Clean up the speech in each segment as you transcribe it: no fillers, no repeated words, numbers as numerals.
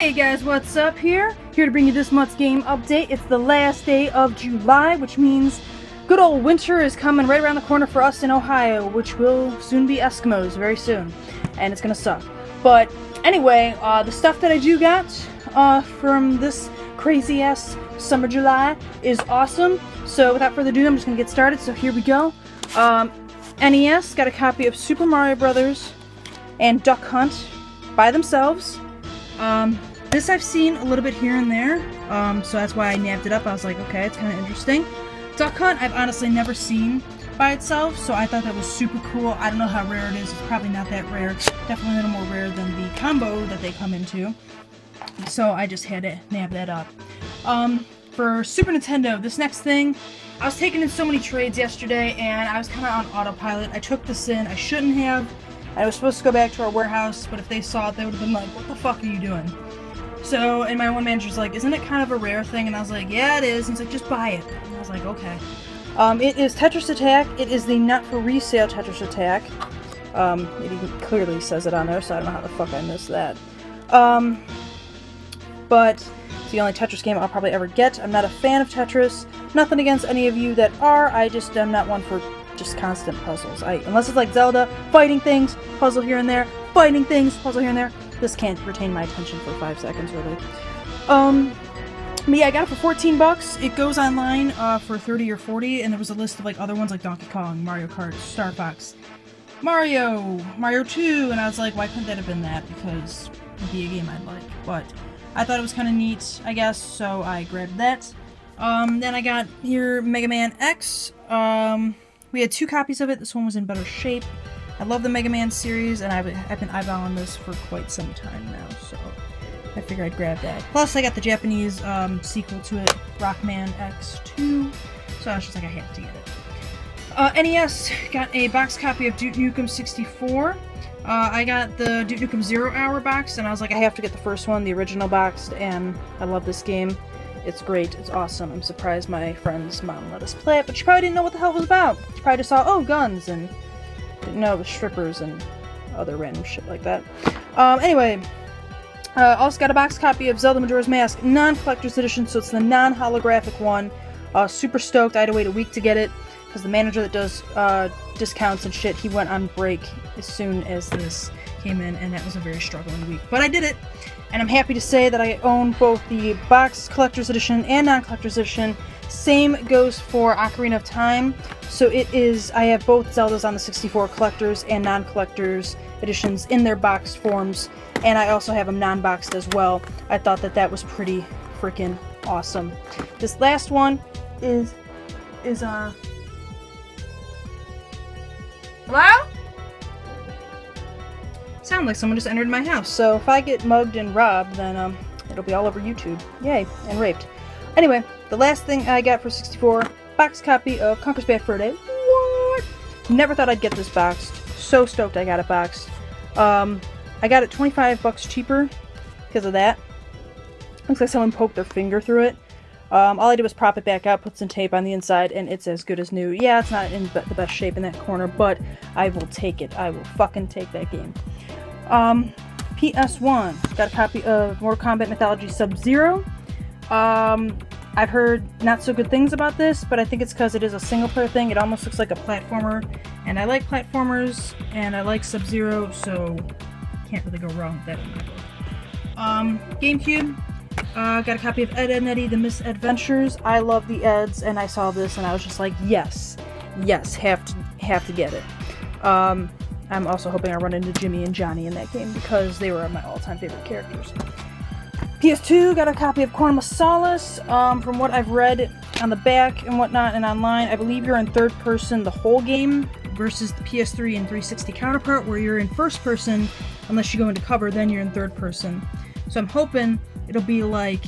Hey guys, what's up here? Here to bring you this month's game update. It's the last day of July, which means good old winter is coming right around the corner for us in Ohio, which will soon be Eskimos very soon, and it's gonna suck. But anyway, the stuff that I do got from this crazy-ass summer July is awesome. So without further ado, I'm just gonna get started, so here we go. NES got a copy of Super Mario Brothers and Duck Hunt by themselves. This I've seen a little bit here and there, so that's why I nabbed it up. I was like, okay, it's kind of interesting. Duck Hunt I've honestly never seen by itself, so I thought that was super cool. I don't know how rare it is. It's probably not that rare. Definitely a little more rare than the combo that they come into. So I just had to nab that up. For Super Nintendo, this next thing, I was taking in so many trades yesterday, and I was kind of on autopilot. I took this in. I shouldn't have. I was supposed to go back to our warehouse, but if they saw it, they would have been like, what the fuck are you doing? So, and my one manager's like, isn't it kind of a rare thing? And I was like, yeah, it is. And he's like, just buy it. And I was like, okay. It is Tetris Attack. It is the not-for-resale Tetris Attack. It even clearly says it on there, so I don't know how the fuck I missed that. But it's the only Tetris game I'll probably ever get. I'm not a fan of Tetris. Nothing against any of you that are. I just am not one for just constant puzzles. Unless it's like Zelda, fighting things, puzzle here and there, fighting things, puzzle here and there. This can't retain my attention for 5 seconds, really. But yeah, I got it for 14 bucks. It goes online for 30 or 40, and there was a list of like other ones like Donkey Kong, Mario Kart, Star Fox, Mario 2, and I was like, why couldn't that have been that? Because it'd be a game I'd like. But I thought it was kind of neat, I guess, so I grabbed that. Then I got here Mega Man X. We had 2 copies of it. This one was in better shape. I love the Mega Man series, and I've been eyeballing this for quite some time now, so I figured I'd grab that. Plus, I got the Japanese sequel to it, Rockman X2, so I was just like, I had to get it. NES got a box copy of Duke Nukem 64. I got the Duke Nukem 0 Hour box, and I was like, I have to get the first one, the original boxed, and I love this game. It's great. It's awesome. I'm surprised my friend's mom let us play it, but she probably didn't know what the hell it was about. She probably just saw, oh, guns, and didn't know it was strippers and other random shit like that. Anyway, also got a box copy of Zelda Majora's Mask non-collector's edition, so it's the non-holographic one. Super stoked. I had to wait a week to get it, because the manager that does discounts and shit, he went on break as soon as this came in, and that was a very struggling week. But I did it, and I'm happy to say that I own both the box collector's edition and non-collector's edition. Same goes for Ocarina of Time. So it is, I have both Zeldas on the 64 collectors and non-collectors editions in their boxed forms, and I also have them non-boxed as well. I thought that that was pretty freaking awesome. This last one is hello? Sound like someone just entered my house, so if I get mugged and robbed, then it'll be all over YouTube. Yay, and raped. Anyway, the last thing I got for 64, box copy of Conker's Bad Fur Day. What? Never thought I'd get this boxed. So stoked I got it boxed. I got it 25 bucks cheaper because of that. Looks like someone poked their finger through it. All I did was prop it back up, put some tape on the inside, and it's as good as new. Yeah, it's not in the best shape in that corner, but I will take it. I will fucking take that game. PS1. Got a copy of Mortal Kombat Mythology Sub-Zero. I've heard not so good things about this, but I think it's because it is a single-player thing. It almost looks like a platformer, and I like platformers, and I like Sub-Zero, so can't really go wrong with that in my book. GameCube. Got a copy of Ed, Edd n Eddy, The Misadventures. I love the Eds, and I saw this, and I was just like, yes, have to get it. I'm also hoping I run into Jimmy and Johnny in that game, because they were my all-time favorite characters. PS2, got a copy of Quantum of Solace. From what I've read on the back and whatnot and online, I believe you're in third person the whole game, versus the PS3 and 360 counterpart, where you're in first person, unless you go into cover, then you're in third person. So I'm hoping it'll be like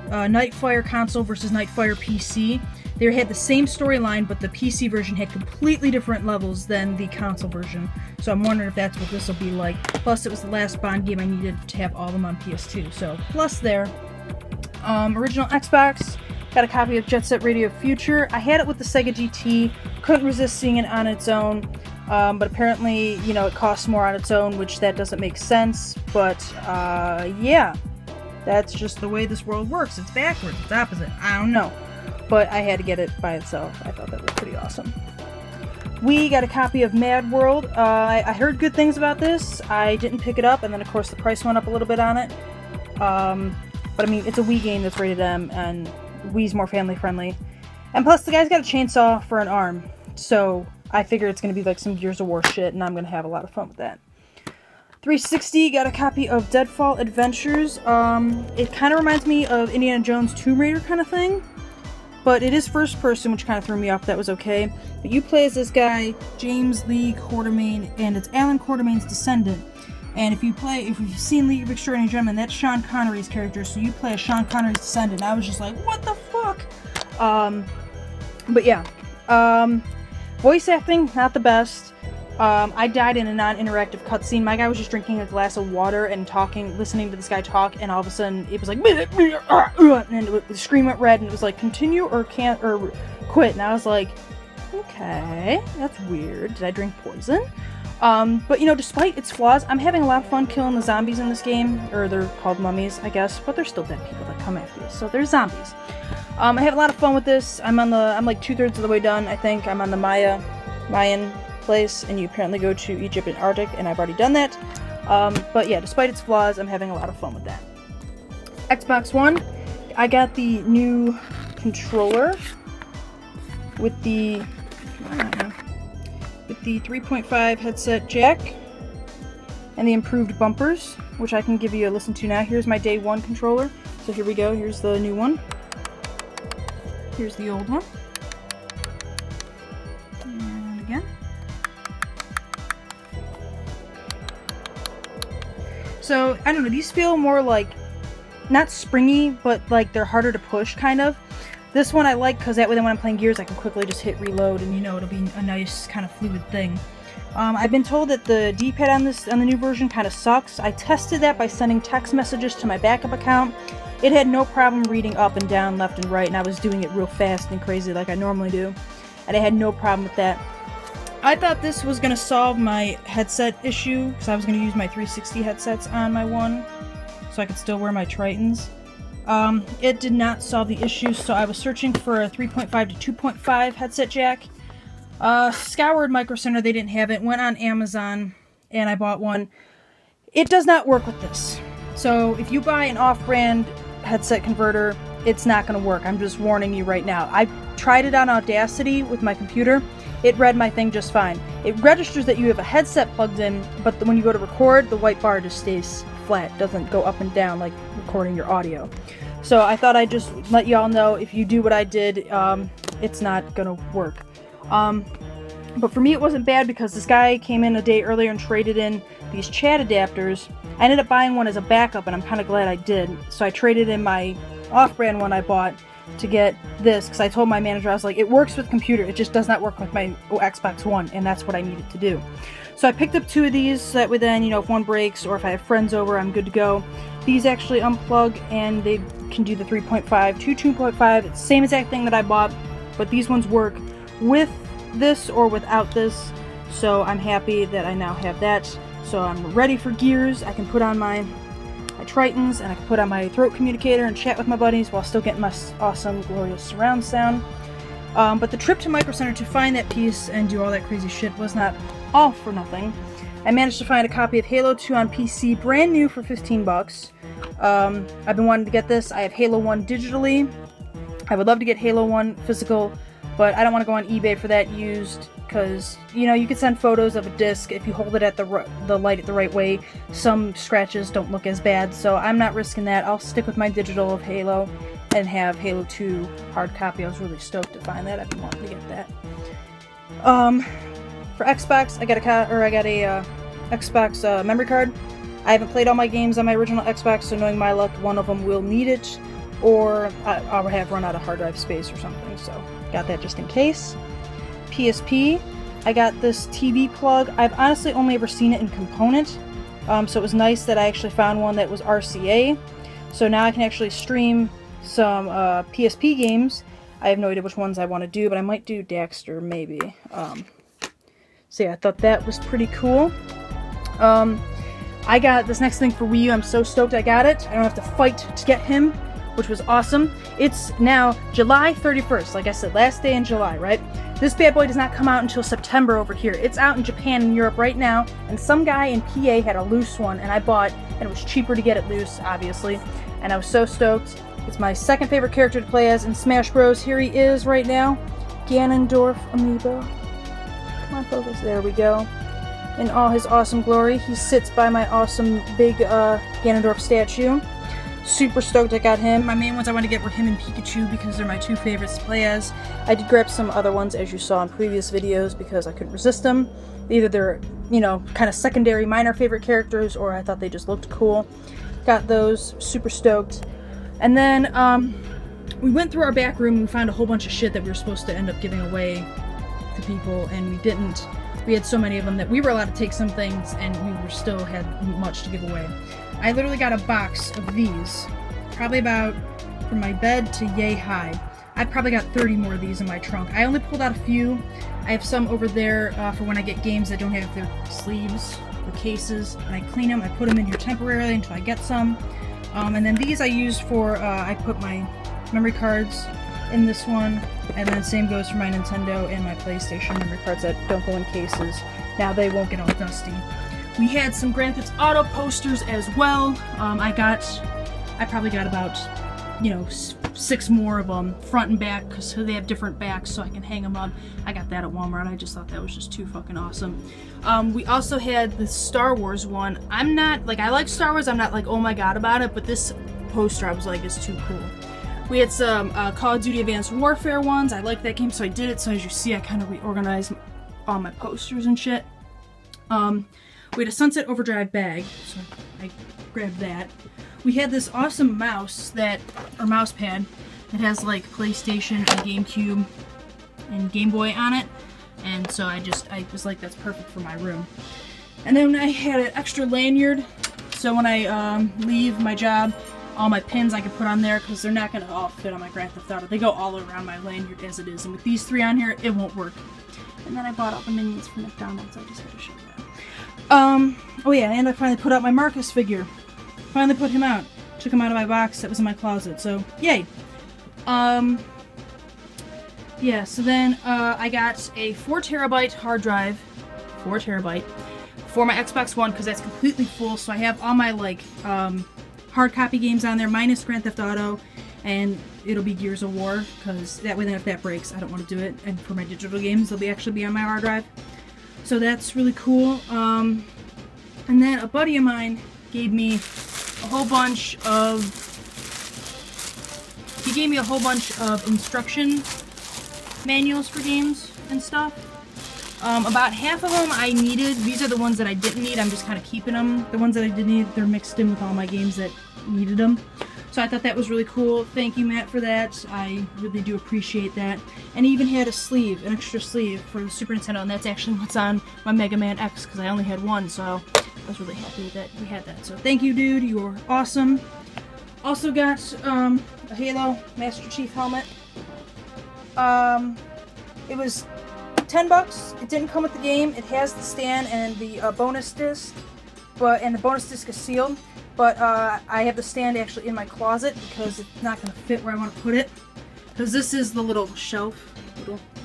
Nightfire console versus Nightfire PC. They had the same storyline, but the PC version had completely different levels than the console version. So I'm wondering if that's what this will be like. Plus, it was the last Bond game I needed to have all of them on PS2. So, plus there. Original Xbox. Got a copy of Jet Set Radio Future. I had it with the Sega GT. Couldn't resist seeing it on its own. But apparently, you know, it costs more on its own, which that doesn't make sense. But, yeah. That's just the way this world works. It's backwards. It's opposite. I don't know. But I had to get it by itself. I thought that was pretty awesome. We got a copy of Mad World. I heard good things about this. I didn't pick it up, and then of course the price went up a little bit on it. But I mean, it's a Wii game that's rated M, and Wii's more family friendly. And plus, the guy's got a chainsaw for an arm, so I figure it's going to be like some Gears of War shit, and I'm going to have a lot of fun with that. 360 got a copy of Deadfall Adventures. It kind of reminds me of Indiana Jones Tomb Raider kind of thing, but it is first person, which kind of threw me off. That was okay. But you play as this guy, James Lee Quartermain, and it's Alan Quartermain's descendant. And if you've seen League of Extraordinary Gentlemen, that's Sean Connery's character, so you play as Sean Connery's descendant. I was just like, what the fuck? But yeah. Voice acting, not the best. I died in a non-interactive cutscene. My guy was just drinking a glass of water and talking, listening to this guy talk, and all of a sudden it was like, and the screen went red, and it was like, continue or can't, or quit. And I was like, okay, that's weird. Did I drink poison? But you know, despite its flaws, I'm having a lot of fun killing the zombies in this game, or they're called mummies, I guess, but they're still dead people that come after you, so they're zombies. I have a lot of fun with this. I'm like 2/3 of the way done, I think. I'm on the Mayan place, and you apparently go to Egypt and Arctic, and I've already done that. But yeah, despite its flaws, I'm having a lot of fun with that. Xbox One, I got the new controller with the 3.5 headset jack and the improved bumpers, which I can give you a listen to now. Here's my day one controller. So here we go. Here's the new one. Here's the old one. And again. So, I don't know, these feel more like, not springy, but like they're harder to push, kind of. This one I like because that way then when I'm playing Gears I can quickly just hit reload and, you know, it'll be a nice kind of fluid thing. I've been told that the D-pad on the new version kind of sucks. I tested that by sending text messages to my backup account. It had no problem reading up and down, left and right, and I was doing it real fast and crazy like I normally do. And I had no problem with that. I thought this was going to solve my headset issue, because I was going to use my 360 headsets on my one, so I could still wear my Tritons. It did not solve the issue, so I was searching for a 3.5 to 2.5 headset jack. Scoured Micro Center, they didn't have it. Went on Amazon, and I bought one. It does not work with this. So if you buy an off-brand headset converter, it's not going to work. I'm just warning you right now. I tried it on Audacity with my computer. It read my thing just fine. It registers that you have a headset plugged in, but when you go to record, the white bar just stays flat. It doesn't go up and down like recording your audio. So I thought I'd just let y'all know, if you do what I did, it's not gonna work. But for me it wasn't bad because this guy came in a day earlier and traded in these chat adapters. I ended up buying one as a backup, and I'm kind of glad I did. So I traded in my off-brand one I bought to get this, because I told my manager, I was like, it works with computer, it just does not work with my Xbox One, and that's what I needed to do. So I picked up 2 of these, so that way then, you know, if one breaks, or if I have friends over, I'm good to go. These actually unplug, and they can do the 3.5 to 2.5, it's the same exact thing that I bought, but these ones work with this or without this, so I'm happy that I now have that. So I'm ready for Gears. I can put on my Tritons, and I can put on my throat communicator and chat with my buddies while still getting my awesome, glorious surround sound. But the trip to Micro Center to find that piece and do all that crazy shit was not all for nothing. I managed to find a copy of Halo 2 on PC, brand new for 15 bucks. I've been wanting to get this. I have Halo 1 digitally. I would love to get Halo 1 physical, but I don't want to go on eBay for that used, because, you know, you could send photos of a disc. If you hold it at the light the right way, some scratches don't look as bad, so I'm not risking that. I'll stick with my digital of Halo and have Halo 2 hard copy. I was really stoked to find that. I've been wanting to get that. For Xbox, I got a Xbox memory card. I haven't played all my games on my original Xbox, so knowing my luck, one of them will need it, or I'll have run out of hard drive space or something, so got that just in case. PSP, I got this TV plug. I've honestly only ever seen it in component, so it was nice that I actually found one that was RCA, so now I can actually stream some PSP games. I have no idea which ones I want to do, but I might do Daxter, maybe. So yeah, I thought that was pretty cool. I got this next thing for Wii U. I'm so stoked I got it. I don't have to fight to get him, which was awesome. It's now July 31st, like I said, last day in July, right? This bad boy does not come out until September over here. It's out in Japan and Europe right now, and some guy in PA had a loose one, and I bought, and it was cheaper to get it loose, obviously, and I was so stoked. It's my second favorite character to play as in Smash Bros. Here he is right now, Ganondorf amiibo. Come on, focus. There we go. In all his awesome glory, he sits by my awesome big Ganondorf statue. Super stoked I got him. My main ones I want to get were him and Pikachu because they're my two favorites to play as. I did grab some other ones as you saw in previous videos because I couldn't resist them. Either they're, you know, kind of secondary minor favorite characters or I thought they just looked cool. Got those. Super stoked. And then we went through our back room and we found a whole bunch of shit that we were supposed to end up giving away to people and we didn't. We had so many of them that we were allowed to take some things and we still had much to give away. I literally got a box of these, probably about from my bed to yay high. I've probably got 30 more of these in my trunk. I only pulled out a few. I have some over there for when I get games that don't have their sleeves or cases, and I clean them. I put them in here temporarily until I get some. And then these I used for, I put my memory cards in this one, and then same goes for my Nintendo and my PlayStation memory cards that don't go in cases. Now they won't get all dusty. We had some Grand Theft Auto posters as well. I probably got about, you know, 6 more of them, front and back, because they have different backs so I can hang them up. I got that at Walmart. I just thought that was just too fucking awesome. We also had the Star Wars one. I'm not, like, I like Star Wars. I'm not like, oh my god about it, but this poster I was like, is too cool. We had some Call of Duty Advanced Warfare ones. I like that game, so I did it. So as you see, I kind of reorganized all my posters and shit. We had a Sunset Overdrive bag, so I grabbed that. We had this awesome mouse mouse pad that has like PlayStation and GameCube and Game Boy on it, and so I was like, that's perfect for my room. And then I had an extra lanyard, so when I leave my job, all my pins I can put on there because they're not going to all fit on my Grand Theft Auto. They go all around my lanyard as it is, and with these 3 on here, it won't work. And then I bought all the minions from McDonald's. I just had to show that. Oh yeah, and I finally put out my Marcus figure. Finally put him out. Took him out of my box that was in my closet, so yay. Yeah, so then I got a 4 terabyte hard drive, 4 terabyte, for my Xbox One because that's completely full, so I have all my like hard copy games on there minus Grand Theft Auto, and it'll be Gears of War because that way then if that breaks I don't want to do it, and for my digital games they'll actually be on my hard drive. So that's really cool. And then a buddy of mine gave me a whole bunch of, instruction manuals for games and stuff. About half of them I needed. These are the ones that I didn't need. I'm just kind of keeping them. The ones that I did need, they're mixed in with all my games that needed them. So I thought that was really cool. Thank you, Matt, for that. I really do appreciate that. And he even had a sleeve, an extra sleeve for the Super Nintendo, and that's actually what's on my Mega Man X, because I only had one, so I was really happy that we had that. So thank you, dude. You were awesome. Also got a Halo Master Chief helmet. It was $10. It didn't come with the game. It has the stand and the bonus disc, and the bonus disc is sealed. But I have the stand actually in my closet because it's not going to fit where I want to put it. Because this is the little shelf.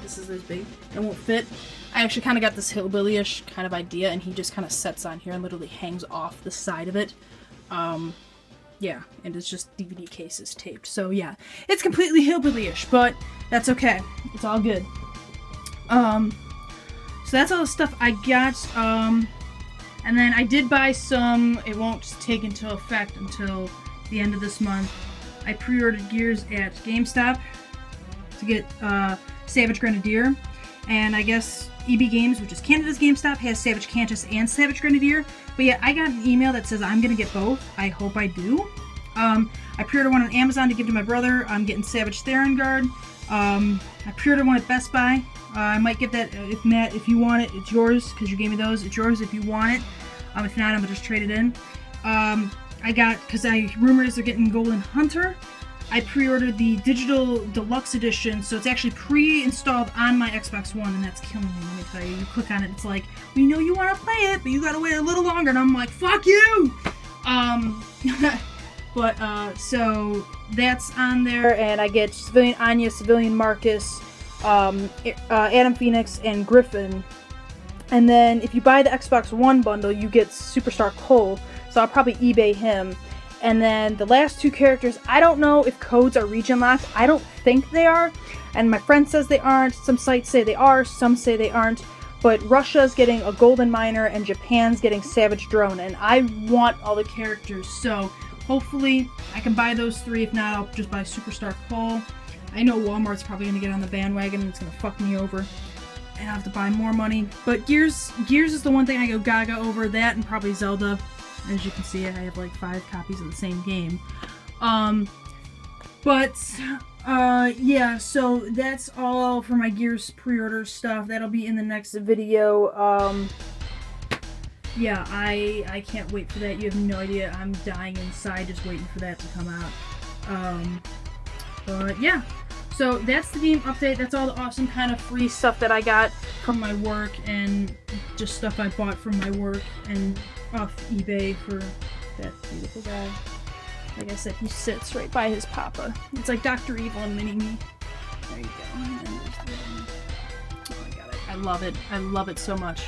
This is this big. It won't fit. I actually kind of got this hillbilly-ish kind of idea, and he just kind of sets on here and literally hangs off the side of it. Yeah, and it's just DVD cases taped. So yeah, it's completely hillbilly-ish, but that's okay. It's all good. So that's all the stuff I got. And then I did buy some, it won't take into effect until the end of this month. I pre-ordered Gears at GameStop to get Savage Grenadier. And I guess EB Games, which is Canada's GameStop, has Savage Cantus and Savage Grenadier. But yeah, I got an email that says I'm going to get both. I hope I do. I pre-ordered one on Amazon to give to my brother. I'm getting Savage Theron Guard. I pre-ordered one at Best Buy. I might get that, if Matt, if you want it, it's yours, because you gave me those. It's yours if you want it. If not, I'm going to just trade it in. I got, because rumors they're getting Golden Hunter. I pre-ordered the digital deluxe edition, so it's actually pre-installed on my Xbox One, and that's killing me, let me tell you. You click on it, it's like, we know you want to play it, but you gotta wait a little longer, and I'm like, fuck you! So that's on there, and I get Civilian Anya, Civilian Marcus, Adam Phoenix, and Griffin. And then if you buy the Xbox One bundle, you get Superstar Cole, so I'll probably eBay him. And then the last 2 characters, I don't know if codes are region locked. I don't think they are. And my friend says they aren't. Some sites say they are. Some say they aren't. But Russia's getting a Golden Miner and Japan's getting Savage Drone. And I want all the characters. So hopefully I can buy those 3. If not, I'll just buy Superstar Cole. I know Walmart's probably going to get on the bandwagon and it's going to fuck me over. And I have to buy more money. But Gears is the one thing I go gaga over. That and probably Zelda. As you can see, I have like 5 copies of the same game. Yeah, so that's all for my Gears pre-order stuff. That'll be in the next video. Yeah, I can't wait for that. You have no idea. I'm dying inside just waiting for that to come out. But yeah. So that's the game update. That's all the awesome kind of free stuff that I got from my work and just stuff I bought from my work and off eBay for that beautiful guy. Like I said, he sits right by his papa. It's like Dr. Evil and Mini-Me. There you go. And there's the oh my god, I love it. I love it so much.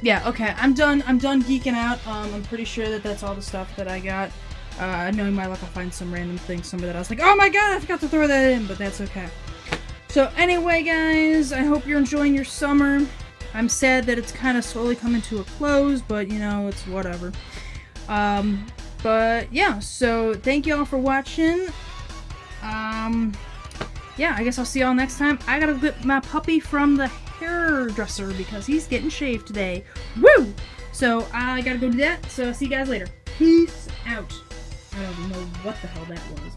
Yeah, okay, I'm done geeking out. I'm pretty sure that that's all the stuff that I got. Knowing my luck, I'll find some random thing somewhere that I was like, oh my god, I forgot to throw that in, but that's okay. So anyway, guys, I hope you're enjoying your summer. I'm sad that it's kind of slowly coming to a close, but, you know, it's whatever. But, yeah, so thank you all for watching. Yeah, I guess I'll see y'all next time. I gotta get my puppy from the hairdresser because he's getting shaved today. Woo! So, I gotta go do that, so see you guys later. Peace out. I don't know what the hell that was.